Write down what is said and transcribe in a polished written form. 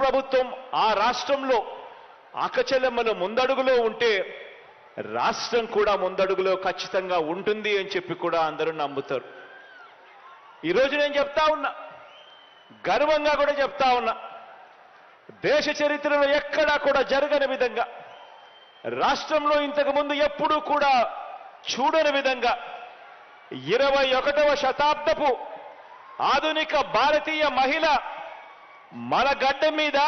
ప్రభుత్వం ఆ రాష్ట్రంలో అక్కచెల్లెమ్మలు ముందడుగులో ఉంటే రాష్ట్రం కూడా ముందడుగులో ఖచ్చితంగా ఉంటుంది అని చెప్పి కూడా అందరూ నమ్ముతారు. ఈరోజు నేను చెప్తా ఉన్నా, గర్వంగా కూడా చెప్తా ఉన్నా, దేశ చరిత్రలో ఎక్కడా కూడా జరగని విధంగా, రాష్ట్రంలో ఇంతకుముందు ఎప్పుడూ కూడా చూడని విధంగా 21వ శతాబ్దపు ఆధునిక భారతీయ మహిళ మన గడ్డ మీద